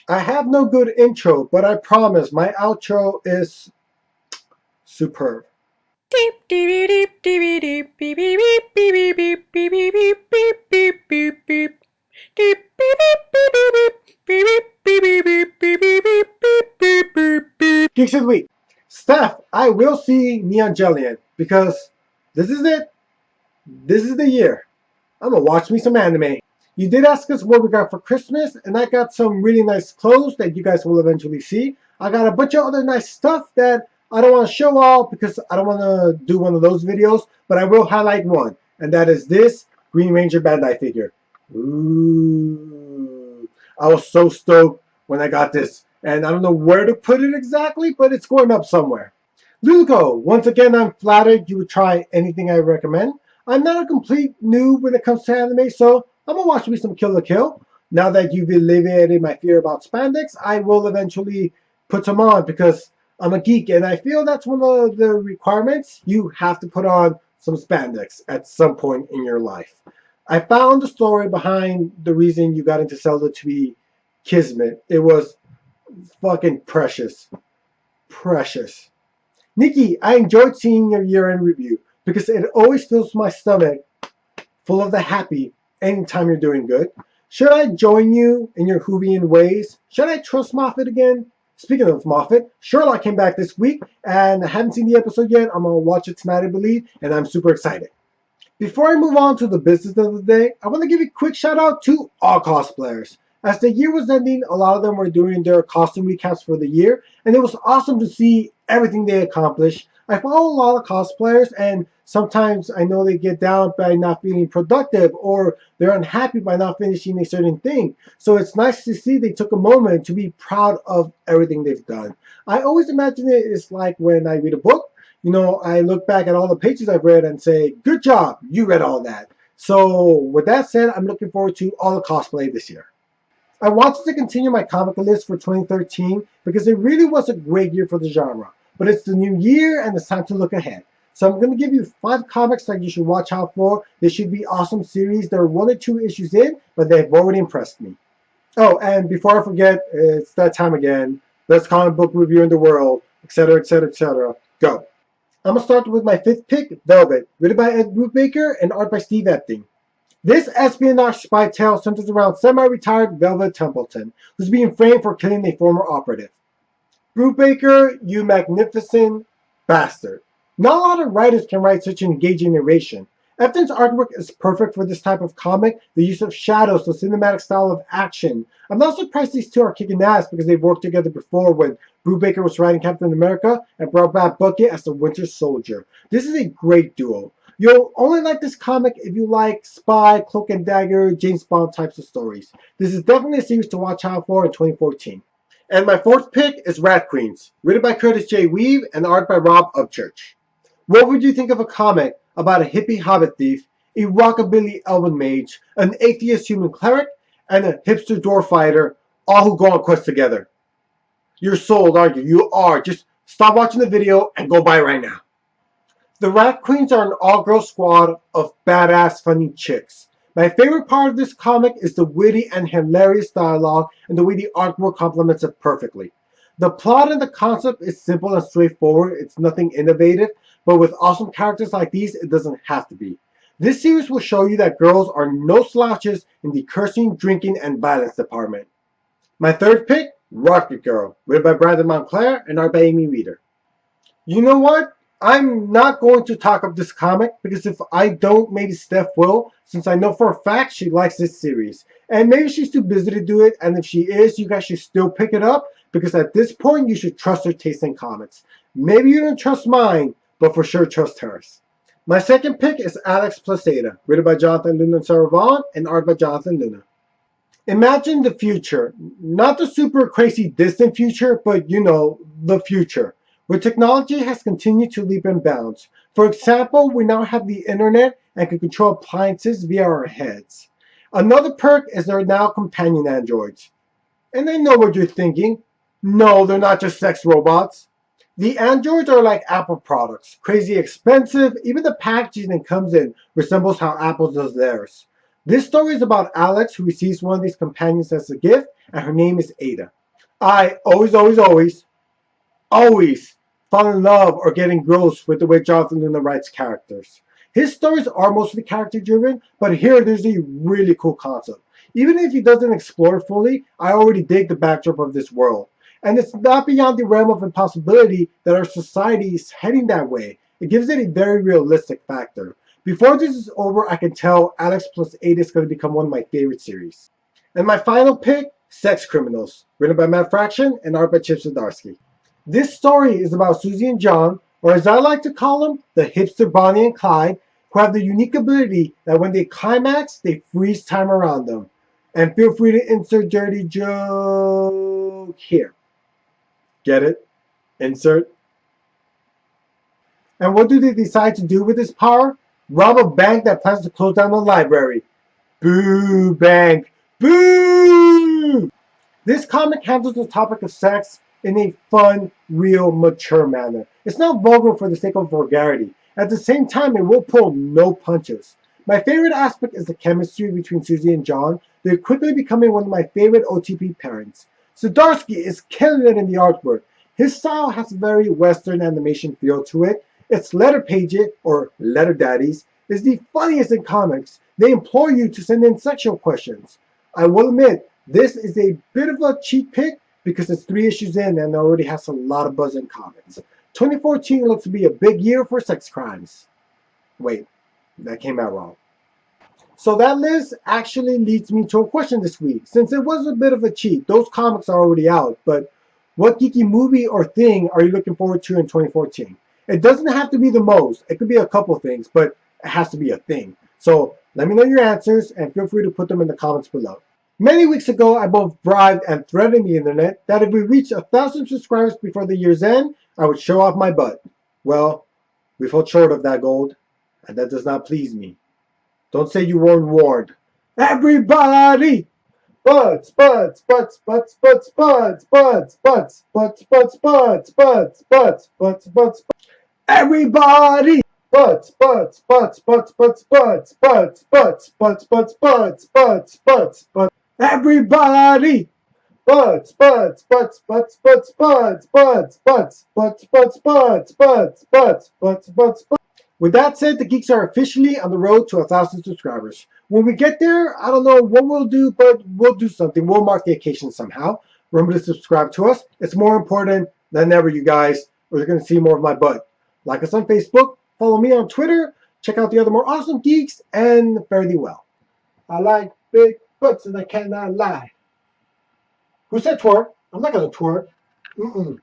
I have no good intro, but I promise my outro is superb. Deep deep deep deep deep beep beep beep beep beep beep beep beep beep beep beep deep beep beep beep beep beep beep beep beep beep beep beep beep beep beep. Geeks of the Week. Steph, I will see Neon Jellian because this is it. This is the year. I'm gonna watch me some anime. You did ask us what we got for Christmas, and I got some really nice clothes that you guys will eventually see. I got a bunch of other nice stuff that I don't want to show all because I don't want to do one of those videos, but I will highlight one, and that is this Green Ranger Bandai figure. Ooh. I was so stoked when I got this, and I don't know where to put it exactly, but it's going up somewhere. Luluco, once again, I'm flattered you would try anything I recommend. I'm not a complete noob when it comes to anime, so I'm gonna watch me some Kill la Kill. Now that you've alleviated my fear about spandex, I will eventually put some on because I'm a geek and I feel that's one of the requirements. You have to put on some spandex at some point in your life. I found the story behind the reason you got into Zelda to be Kismet. It was fucking precious. Precious. Nikki, I enjoyed seeing your year-end review because it always fills my stomach full of the happy anytime you're doing good. Should I join you in your Hoovian ways? Should I trust Moffat again? Speaking of Moffat, Sherlock came back this week and I haven't seen the episode yet. I'm going to watch it tonight, I believe, and I'm super excited. Before I move on to the business of the day, I want to give a quick shout out to all cosplayers. As the year was ending, a lot of them were doing their costume recaps for the year, and it was awesome to see everything they accomplished. I follow a lot of cosplayers, and sometimes I know they get down by not feeling productive or they're unhappy by not finishing a certain thing. So it's nice to see they took a moment to be proud of everything they've done. I always imagine it is like when I read a book, I look back at all the pages I've read and say, good job, you read all that. So, with that said, I'm looking forward to all the cosplay this year. I wanted to continue my comic list for 2013 because it really was a great year for the genre. But it's the new year and it's time to look ahead. So I'm going to give you 5 comics that you should watch out for. They should be awesome series. There are 1 or 2 issues in, but they've already impressed me. Oh, and before I forget, it's that time again. Best comic book review in the world, etc., etc., etc. Go. I'm gonna start with my 5th pick, Velvet, written by Ed Brubaker and art by Steve Epting. This espionage spy tale centers around semi-retired Velvet Templeton, who's being framed for killing a former operative. Brubaker, you magnificent bastard. Not a lot of writers can write such engaging narration. Epton's artwork is perfect for this type of comic, the use of shadows, the cinematic style of action. I'm not surprised these two are kicking ass because they've worked together before when Brubaker was writing Captain America and brought back Bucky as the Winter Soldier. This is a great duo. You'll only like this comic if you like spy, cloak and dagger, James Bond types of stories. This is definitely a series to watch out for in 2014. And my 4th pick is Rat Queens, written by Curtis J. Weave and art by Rob Upchurch. What would you think of a comic about a hippie hobbit thief, a rockabilly elven mage, an atheist human cleric, and a hipster dwarf fighter, all who go on quests together? You're sold, aren't you? You are. Just stop watching the video and go buy it right now. The Rat Queens are an all-girl squad of badass funny chicks. My favorite part of this comic is the witty and hilarious dialogue and the way the artwork complements it perfectly. The plot and the concept is simple and straightforward, it's nothing innovative, but with awesome characters like these, it doesn't have to be. This series will show you that girls are no slouches in the cursing, drinking, and violence department. My 3rd pick, Rocket Girl, written by Brandon Montclair and art by Amy Reeder. You know what? I'm not going to talk up this comic because if I don't, maybe Steph will, since I know for a fact she likes this series. And maybe she's too busy to do it, and if she is, you guys should still pick it up because at this point you should trust her taste in comics. Maybe you don't trust mine, but for sure trust hers. My 2nd pick is Alex Placeda, written by Jonathan Luna and Sarah Vaughn, and art by Jonathan Luna. Imagine the future, not the super crazy distant future, but the future, where technology has continued to leap and bounds. For example, we now have the internet and can control appliances via our heads. Another perk is there are now companion androids. And I know what you're thinking. No, they're not just sex robots. The androids are like Apple products, crazy expensive. Even the packaging it comes in resembles how Apple does theirs. This story is about Alex who receives one of these companions as a gift, and her name is Ada. I always fall in love or get engrossed with the way Jonathan Luna writes characters. His stories are mostly character driven, but here there's a really cool concept. Even if he doesn't explore it fully, I already dig the backdrop of this world. And it's not beyond the realm of impossibility that our society is heading that way. It gives it a very realistic factor. Before this is over, I can tell Alex plus 8 is going to become one of my favorite series. And my final pick, Sex Criminals, written by Matt Fraction and art by Chip Zdarsky. This story is about Susie and John, or as I like to call them, the hipster Bonnie and Clyde, who have the unique ability that when they climax, they freeze time around them. And feel free to insert dirty joke here. Get it? Insert. And what do they decide to do with this power? Rob a bank that plans to close down the library. Boo, bank. Boo! This comic handles the topic of sex in a fun, real, mature manner. It's not vulgar for the sake of vulgarity. At the same time, it will pull no punches. My favorite aspect is the chemistry between Susie and John. They're quickly becoming one of my favorite OTP parents. Zdarsky is killing it in the artwork. His style has a very Western animation feel to it. Its letter pages, or letter daddies, is the funniest in comics. They implore you to send in sexual questions. I will admit, this is a bit of a cheap pick because it's 3 issues in and already has a lot of buzz in comics. 2014 looks to be a big year for sex crimes. Wait, that came out wrong. So that list actually leads me to a question this week. Since it was a bit of a cheat, those comics are already out, but what geeky movie or thing are you looking forward to in 2014? It doesn't have to be the most. It could be a couple things, but it has to be a thing. So let me know your answers and feel free to put them in the comments below. Many weeks ago, I both bribed and threatened the internet that if we reached 1,000 subscribers before the year's end, I would show off my butt. Well, we fell short of that goal, and that does not please me. Don't say you weren't warned. Everybody! Butts, butts, butts, butts, butts, butts, butts, butts, butts, butts, butts, butts, butts, butts, butts. Everybody! Butts, butts, butts, butts, butts, butts, butts, butts, butts, butts, butts, butts, butts, butts. Everybody! Butts, butts, butts, butts, butts, butts, butts, butts, butts, butts, butts, butts, butts, butts, butts. With that said, the Geeks are officially on the road to 1,000 subscribers. When we get there, I don't know what we'll do, but we'll do something. We'll mark the occasion somehow. Remember to subscribe to us. It's more important than ever, you guys, or you're going to see more of my butt. Like us on Facebook, follow me on Twitter, check out the other more awesome geeks, and fare thee well. I like big butts and I cannot lie. Who said twerk? I'm not going to twerk. Mm-mm.